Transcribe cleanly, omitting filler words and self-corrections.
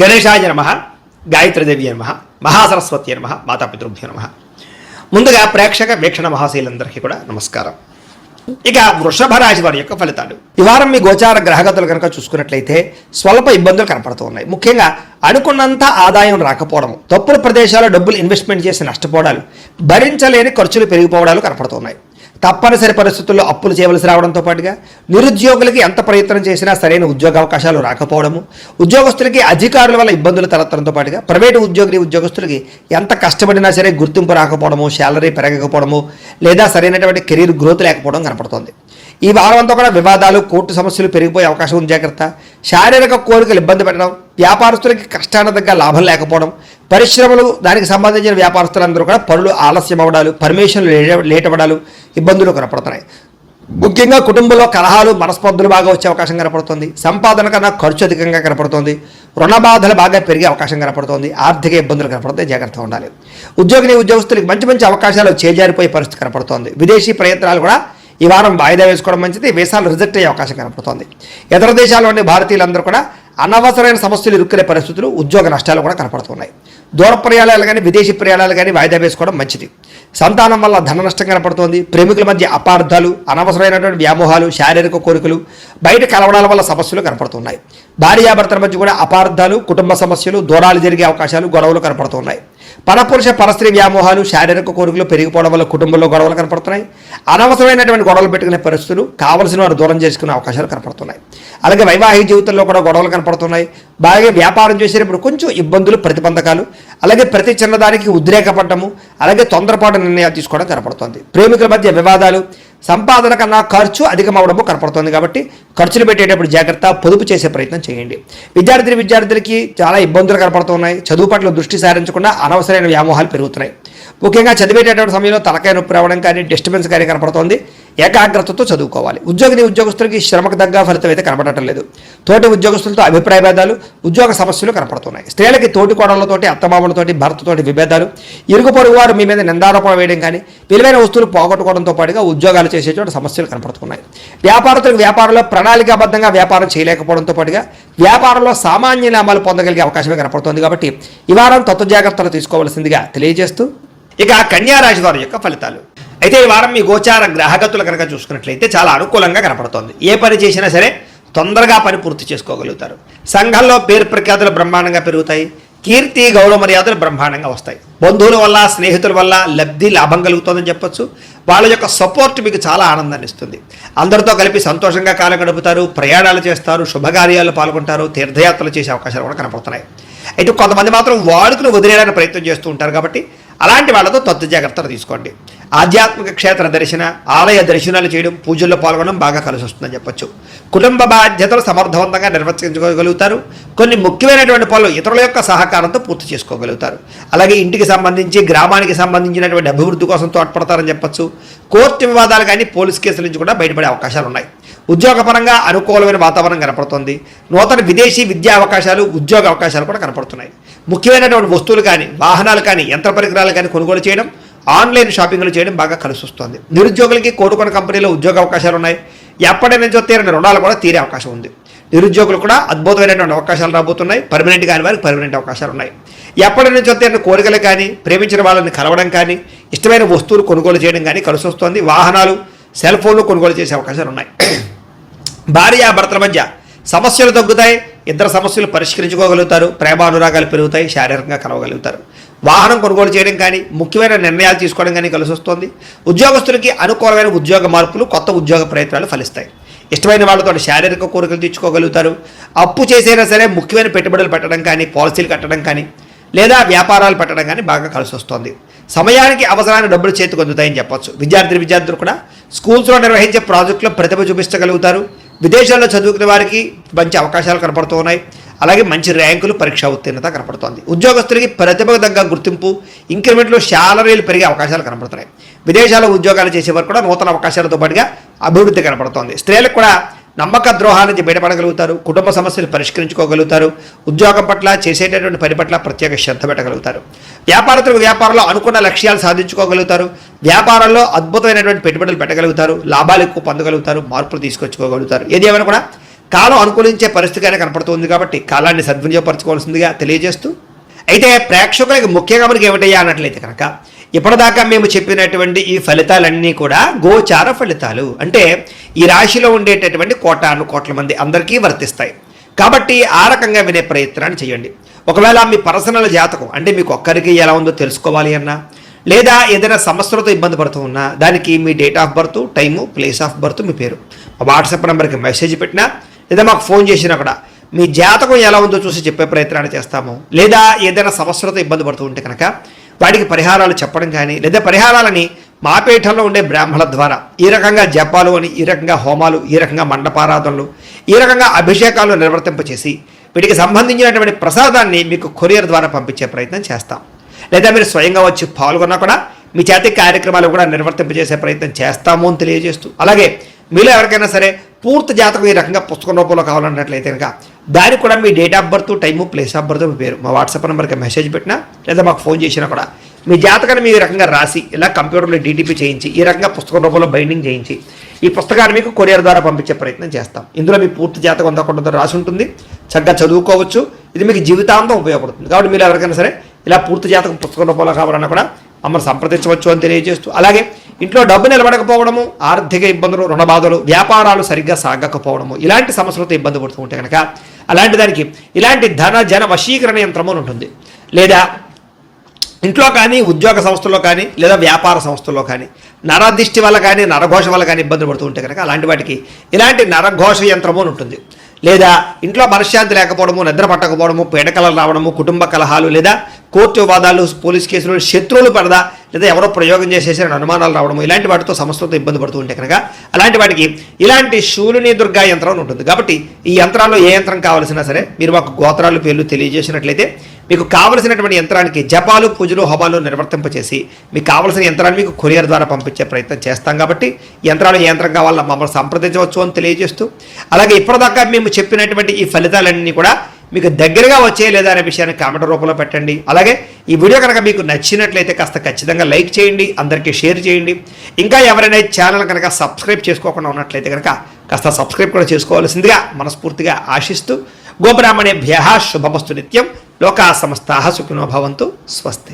గణేశాయ నమః, గాయత్రీదేవి నమః, మహాసరస్వతి నమః, మాతాపితృభ్యో నమః. ముందుగా ప్రేక్షక వీక్షణ మహాశీలందరికీ కూడా నమస్కారం. ఇక వృషభ రాశి వారి యొక్క ఫలితాలు. ఈ వారం మీ గోచార గ్రహగతులు కనుక చూసుకున్నట్లయితే స్వల్ప ఇబ్బందులు కనపడుతూ ఉన్నాయి. ముఖ్యంగా అనుకున్నంత ఆదాయం రాకపోవడం, తప్పుడు ప్రదేశాల్లో డబ్బులు ఇన్వెస్ట్మెంట్ చేసి నష్టపోవడాలు, భరించలేని ఖర్చులు పెరిగిపోవడాలు కనపడుతున్నాయి. తప్పనిసరి పరిస్థితుల్లో అప్పులు చేయవలసి రావడంతో పాటుగా నిరుద్యోగులకి ఎంత ప్రయత్నం చేసినా సరైన ఉద్యోగ అవకాశాలు రాకపోవడము, ఉద్యోగస్తులకి అధికారుల వల్ల ఇబ్బందులు తలెత్తడంతో పాటుగా ప్రైవేటు ఉద్యోగస్తులకి ఎంత కష్టపడినా సరే గుర్తింపు రాకపోవడము, శాలరీ పెరగకపోవడము, లేదా సరైనటువంటి కెరీర్ గ్రోత్ లేకపోవడం కనపడుతోంది. ఈ వారం అంతా కూడా వివాదాలు, కోర్టు సమస్యలు పెరిగిపోయే అవకాశం ఉంది. జాగ్రత్త. శారీరక కోరికలు ఇబ్బంది పెట్టడం, వ్యాపారస్తులకి కష్టాన దగ్గర లాభం లేకపోవడం, పరిశ్రమలు దానికి సంబంధించిన వ్యాపారస్తులందరూ కూడా పనులు ఆలస్యం అవ్వడాలు, పర్మిషన్లు లేట్ అవ్వడాలు, ఇబ్బందులు కనపడుతున్నాయి. ముఖ్యంగా కుటుంబంలో కలహాలు, మనస్పర్ధలు బాగా వచ్చే అవకాశం కనపడుతుంది. సంపాదన కన్నా ఖర్చు అధికంగా కనపడుతుంది. రుణ బాధలు బాగా పెరిగే అవకాశం కనపడుతుంది. ఆర్థిక ఇబ్బందులు కనపడతాయి. జాగ్రత్తగా ఉండాలి. ఉద్యోగులకి మంచి అవకాశాలు చేజారిపోయే పరిస్థితి కనపడుతోంది. విదేశీ ప్రయత్నాలు కూడా ఈ వారం వాయిదా వేసుకోవడం మంచిది. వీసాలు రిజెక్ట్ అయ్యే అవకాశం కనపడుతోంది. ఇతర దేశాల్లోని భారతీయులందరూ కూడా అనవసరమైన సమస్యలు ఇరుక్కునే పరిస్థితులు, ఉద్యోగ నష్టాలు కూడా కనపడుతున్నాయి. దూర ప్రయాణాలు కానీ విదేశీ ప్రయాణాలు కానీ వాయిదా వేసుకోవడం మంచిది. సంతానం వల్ల ధన నష్టం కనపడుతోంది. ప్రేమికుల మధ్య అపార్థాలు, అనవసరమైనటువంటి వ్యామోహాలు, శారీరక కోరికలు, బయట కలవడాల వల్ల సమస్యలు కనపడుతున్నాయి. భార్యాభర్తల మధ్య కూడా అపార్థాలు, కుటుంబ సమస్యలు, దూరాలు జరిగే అవకాశాలు, గొడవలు కనపడుతున్నాయి. పరపురుష పరస్త్రీ వ్యామోహాలు, శారీరక కోరికలు పెరిగిపోవడం వల్ల కుటుంబంలో గొడవలు కనపడుతున్నాయి. అనవసరమైనటువంటి గొడవలు పెట్టుకునే పరిస్థితులు, కావలసిన వారు దూరం చేసుకునే అవకాశాలు కనపడుతున్నాయి. అలాగే వైవాహిక జీవితంలో కూడా గొడవలు కనపడుతున్నాయి. బాగా వ్యాపారం చేసేటప్పుడు కొంచెం ఇబ్బందులు, ప్రతిబంధకాలు, అలాగే ప్రతి చిన్నదానికి ఉద్రేకపడటము, అలాగే తొందరపాటు నిర్ణయాలు తీసుకోవడం కనపడుతుంది. ప్రేమికుల మధ్య వివాదాలు, సంపాదన కన్నా ఖర్చు అధికమవడము కనపడుతుంది. కాబట్టి ఖర్చులు పెట్టేటప్పుడు జాగ్రత్త, పొదుపు చేసే ప్రయత్నం చేయండి. విద్యార్థులకి చాలా ఇబ్బందులు కనపడుతున్నాయి. చదువు పట్ల దృష్టి సారించకుండా అనవసరమైన వ్యామోహాలు పెరుగుతున్నాయి. ముఖ్యంగా చదివేటటువంటి సమయంలో తలకాయ నొప్పి రావడం కానీ, డిస్టర్బెన్స్ కానీ కనపడుతోంది. ఏకాగ్రతతో చదువుకోవాలి. ఉద్యోగస్తులకి శ్రమకు తగ్గ ఫలితం అయితే కనపడటం లేదు. తోటి ఉద్యోగస్తులతో అభిప్రాయ భేదాలు, ఉద్యోగ సమస్యలు కనపడుతున్నాయి. స్త్రీలకి తోటి కోడళ్లతోటి, అత్తమామలతోటి, భర్తతోటి విభేదాలు, ఇరుగు పొరుగు వారు మీ మీద నిందారోపణ వేయడం కానీ, విలువైన వస్తువులు పోగొట్టుకోవడంతో పాటుగా ఉద్యోగాలు చేసేటువంటి సమస్యలు కనపడుతున్నాయి. వ్యాపారంలో ప్రణాళికాబద్ధంగా వ్యాపారం చేయలేకపోవడంతో పాటుగా వ్యాపారంలో సామాన్య లాభాలు పొందగలిగే అవకాశమే కనపడుతోంది. కాబట్టి ఈ వారం తత్వ జాగ్రత్తలు తీసుకోవాల్సిందిగా తెలియజేస్తూ ఇక కన్యా రాశి వారి యొక్క ఫలితాలు. అయితే ఈ వారం మీ గోచార గ్రహగతులు కనుక చూసుకున్నట్లయితే చాలా అనుకూలంగా కనపడుతోంది. ఏ పని చేసినా సరే తొందరగా పని పూర్తి చేసుకోగలుగుతారు. సంఘంలో పేరు ప్రఖ్యాతులు బ్రహ్మాండంగా పెరుగుతాయి. కీర్తి, గౌరవ మర్యాదలు బ్రహ్మాండంగా వస్తాయి. బంధువుల వల్ల, స్నేహితుల వల్ల లాభం కలుగుతుందని చెప్పొచ్చు. వాళ్ళ యొక్క సపోర్ట్ మీకు చాలా ఆనందాన్ని ఇస్తుంది. అందరితో కలిపి సంతోషంగా కాలం గడుపుతారు. ప్రయాణాలు చేస్తారు, శుభకార్యాలు పాల్గొంటారు, తీర్థయాత్రలు చేసే అవకాశాలు కూడా కనపడుతున్నాయి. అయితే కొంతమంది మాత్రం వాడుకుని వదిలేయడానికి ప్రయత్నం చేస్తూ ఉంటారు. కాబట్టి అలాంటి వాళ్ళతో తత్వ జాగ్రత్తలు తీసుకోండి. ఆధ్యాత్మిక క్షేత్ర దర్శన, ఆలయ దర్శనాలు చేయడం, పూజల్లో పాల్గొనడం బాగా కలిసి వస్తుందని చెప్పొచ్చు. కుటుంబ బాధ్యతలు సమర్థవంతంగా నిర్వర్తించుకోగలుగుతారు. కొన్ని ముఖ్యమైనటువంటి పనులు ఇతరుల యొక్క సహకారంతో పూర్తి చేసుకోగలుగుతారు. అలాగే ఇంటికి సంబంధించి, గ్రామానికి సంబంధించినటువంటి అభివృద్ధి కోసం తోడ్పడతారని చెప్పొచ్చు. కోర్టు వివాదాలు కానీ, పోలీస్ కేసుల నుంచి కూడా బయటపడే అవకాశాలు ఉన్నాయి. ఉద్యోగపరంగా అనుకూలమైన వాతావరణం కనపడుతుంది. నూతన విదేశీ విద్యా అవకాశాలు, ఉద్యోగ అవకాశాలు కూడా కనపడుతున్నాయి. ముఖ్యమైనటువంటి వస్తువులు కానీ, వాహనాలు కానీ, యంత్ర పరికరాలు కానీ కొనుగోలు చేయడం, ఆన్లైన్ షాపింగ్లు చేయడం బాగా కలిసి వస్తుంది. నిరుద్యోగులకి కోరుకున్న కంపెనీలో ఉద్యోగ అవకాశాలు ఉన్నాయి. ఎప్పటి నుంచో తీరిన రుణాలు కూడా తీరే అవకాశం ఉంది. నిరుద్యోగులు కూడా అద్భుతమైనటువంటి అవకాశాలు రాబోతున్నాయి. పర్మనెంట్ కాని వారికి పర్మనెంట్ అవకాశాలు ఉన్నాయి. ఎప్పటి నుంచో తీరిన కోరికలు కానీ, ప్రేమించిన వాళ్ళని కలవడం కానీ, ఇష్టమైన వస్తువులు కొనుగోలు చేయడం కానీ కలిసి వస్తుంది. వాహనాలు, సెల్ ఫోన్లు కొనుగోలు చేసే అవకాశాలు ఉన్నాయి. భార్యాభర్తల మధ్య సమస్యలు తగ్గుతాయి. ఇద్దరు సమస్యలు పరిష్కరించుకోగలుగుతారు. ప్రేమానురాగాలు పెరుగుతాయి. శారీరకంగా కలవగలుగుతారు. వాహనం కొనుగోలు చేయడం కానీ, ముఖ్యమైన నిర్ణయాలు తీసుకోవడం కానీ కలిసి వస్తుంది. ఉద్యోగస్తులకి అనుకూలమైన ఉద్యోగ మార్పులు, కొత్త ఉద్యోగ ప్రయత్నాలు ఫలిస్తాయి. ఇష్టమైన వాళ్ళతో శారీరక కోరికలు తీర్చుకోగలుగుతారు. అప్పు చేసైనా సరే ముఖ్యమైన పెట్టుబడులు పెట్టడం కానీ, పాలసీలు కట్టడం కానీ, లేదా వ్యాపారాలు పెట్టడం కానీ బాగా కలిసి వస్తుంది. సమయానికి అవసరమైన డబ్బులు చేతికి అందుతాయని చెప్పొచ్చు. విద్యార్థులు కూడా స్కూల్స్లో నిర్వహించే ప్రాజెక్టులో ప్రతిభ చూపించగలుగుతారు. విదేశాల్లో చదువుకునే వారికి మంచి అవకాశాలు కనపడుతూ ఉన్నాయి. అలాగే మంచి ర్యాంకులు, పరీక్షా ఉత్తీర్ణత కనపడుతోంది. ఉద్యోగస్తులకి ప్రతిభకు తగ్గ గుర్తింపు, ఇంక్రిమెంట్లు, శాలరీలు పెరిగే అవకాశాలు కనపడుతున్నాయి. విదేశాల్లో ఉద్యోగాలు చేసేవారు కూడా నూతన అవకాశాలతో పాటుగా అభివృద్ధి కనపడుతోంది. స్త్రీలకు కూడా నమ్మక ద్రోహాల నుంచి బయటపడగలుగుతారు. కుటుంబ సమస్యలు పరిష్కరించుకోగలుగుతారు. ఉద్యోగం పట్ల, చేసేటటువంటి పని పట్ల ప్రత్యేక శ్రద్ధ పెట్టగలుగుతారు. వ్యాపారంలో అనుకున్న లక్ష్యాలు సాధించుకోగలుగుతారు. వ్యాపారంలో అద్భుతమైనటువంటి పెట్టుబడులు పెట్టగలుగుతారు. లాభాలు ఎక్కువ పొందగలుగుతారు. మార్పులు తీసుకొచ్చుకోగలుగుతారు. ఏది ఏమైనా కూడా కాలం అనుకూలించే పరిస్థితిగానే కనపడుతుంది కాబట్టి కాలాన్ని సద్వినియోగపరచుకోవాల్సిందిగా తెలియజేస్తూ, అయితే ప్రేక్షకులకి ముఖ్యంగా మనకి ఏమిటయ్యా అన్నట్లయితే కనుక ఇప్పటిదాకా మేము చెప్పినటువంటి ఈ ఫలితాలన్నీ కూడా గోచార ఫలితాలు, అంటే ఈ రాశిలో ఉండేటటువంటి కోటాను కోట్ల మంది అందరికీ వర్తిస్తాయి కాబట్టి ఆ రకంగా వినే ప్రయత్నాన్ని చేయండి. ఒకవేళ మీ పర్సనల్ జాతకం అంటే మీకు ఒక్కరికి ఎలా ఉందో తెలుసుకోవాలి అన్నా, లేదా ఏదైనా సమస్యలతో ఇబ్బంది పడుతూ ఉన్నా దానికి మీ date of birth, time, place of birth, మీ పేరు మా వాట్సాప్ నెంబర్కి మెసేజ్ పెట్టినా లేదా మాకు ఫోన్ చేసినా కూడా మీ జాతకం ఎలా ఉందో చూసి చెప్పే ప్రయత్నాన్ని చేస్తాము. లేదా ఏదైనా సమస్యలతో ఇబ్బంది పడుతూ ఉంటే కనుక వాటికి పరిహారాలు చెప్పడం కానీ, లేదా పరిహారాలని మా పీఠంలో ఉండే బ్రాహ్మణుల ద్వారా ఈ రకంగా జపాలు అని, ఈ రకంగా హోమాలు, ఈ రకంగా మండపారాధనలు, ఈ రకంగా అభిషేకాలు నిర్వర్తింపచేసి వీటికి సంబంధించినటువంటి ప్రసాదాన్ని మీకు కొరియర్ ద్వారా పంపించే ప్రయత్నం చేస్తాం. లేదా మీరు స్వయంగా వచ్చి పాల్గొన్నా కూడా మీ చేతి కార్యక్రమాలు కూడా నిర్వర్తింపజేసే ప్రయత్నం చేస్తాము అని తెలియజేస్తూ, అలాగే మీలో ఎవరికైనా సరే పూర్తి జాతకం ఈ రకంగా పుస్తకం రూపంలో కావాలన్నట్లయితే కనుక దానికి కూడా మీ date of birth, time, place of birth, మీ పేరు మా వాట్సాప్ నెంబర్కి మెసేజ్ పెట్టినా లేదా మాకు ఫోన్ చేసినా కూడా మీ జాతకాన్ని మీ రకంగా రాసి ఇలా కంప్యూటర్లో డీటీపీ చేయించి ఈ రకంగా పుస్తకం రూపంలో బైండింగ్ చేయించి ఈ పుస్తకాన్ని మీకు కొరియర్ ద్వారా పంపించే ప్రయత్నం చేస్తాం. ఇందులో మీ పూర్తి జాతకం అంతా కూడా రాసి ఉంటుంది, చక్కగా చదువుకోవచ్చు. ఇది మీకు జీవితాంతం ఉపయోగపడుతుంది. కాబట్టి మీరు ఎవరికైనా సరే ఇలా పూర్తి జాతకం పుస్తకం రూపంలో కావాలన్నా కూడా మమ్మల్ని సంప్రదించవచ్చు అని తెలియజేస్తూ, అలాగే ఇంట్లో డబ్బు నిలబడకపోవడము, ఆర్థిక ఇబ్బందులు, రుణ బాధలు, వ్యాపారాలు సరిగ్గా సాగకపోవడము, ఇలాంటి సమస్యలతో ఇబ్బంది పడుతూ ఉంటే కనుక అలాంటి దానికి ఇలాంటి ధన జన వశీకరణ యంత్రము ఉంటుంది. లేదా ఇంట్లో కానీ, ఉద్యోగ సంస్థల్లో కానీ, లేదా వ్యాపార సంస్థల్లో కానీ నరదిష్టి వల్ల కానీ, నరఘోష వల్ల కానీ ఇబ్బందులు పడుతూ ఉంటే కనుక అలాంటి వాటికి ఇలాంటి నరఘోష యంత్రము ఉంటుంది. లేదా ఇంట్లో మనశ్శాంతి లేకపోవడము, నిద్ర పట్టకపోవడము, పీడకలలు రావడము, కుటుంబ కలహాలు, లేదా కోర్టు వివాదాలు, పోలీస్ కేసులు, శత్రువులు పడదా, లేదా ఎవరో ప్రయోగం చేసేసిన అనుమానాలు రావడము, ఇలాంటి వాటితో సమస్యలతో ఇబ్బంది పడుతూ ఉంటే కనుక అలాంటి వాటికి ఇలాంటి శూలిని దుర్గా యంత్రం ఉంటుంది. కాబట్టి ఈ యంత్రాల్లో ఏ యంత్రం కావాల్సినా సరే మీరు మాకు గోత్రాలు, పేర్లు తెలియజేసినట్లయితే మీకు కావలసినటువంటి యంత్రానికి జపాలు, పూజలు, హోమాలు నిర్వర్తింపచేసి మీకు కావలసిన యంత్రాన్ని మీకు కొరియర్ ద్వారా పంపించే ప్రయత్నం చేస్తాం. కాబట్టి యంత్రాలు ఏ యంత్రం కావాలో మమ్మల్ని సంప్రదించవచ్చు అని తెలియజేస్తూ, అలాగే ఇప్పటిదాకా మేము చెప్పినటువంటి ఈ ఫలితాలన్నీ కూడా మీకు దగ్గరగా వచ్చే లేదా అనే విషయాన్ని కామెంట్ రూపంలో పెట్టండి. అలాగే ఈ వీడియో కనుక మీకు నచ్చినట్లయితే కాస్త ఖచ్చితంగా లైక్ చేయండి, అందరికీ షేర్ చేయండి. ఇంకా ఎవరైనా ఛానల్ కనుక సబ్స్క్రైబ్ చేసుకోకుండా ఉన్నట్లయితే కనుక కాస్త సబ్స్క్రైబ్ కూడా చేసుకోవాల్సిందిగా మనస్ఫూర్తిగా ఆశిస్తూ, గోబ్రాహ్మణేభ్యః శుభమస్తు నిత్యం, లోకా సమస్తాః సుఖినో భవంతు, స్వస్తి.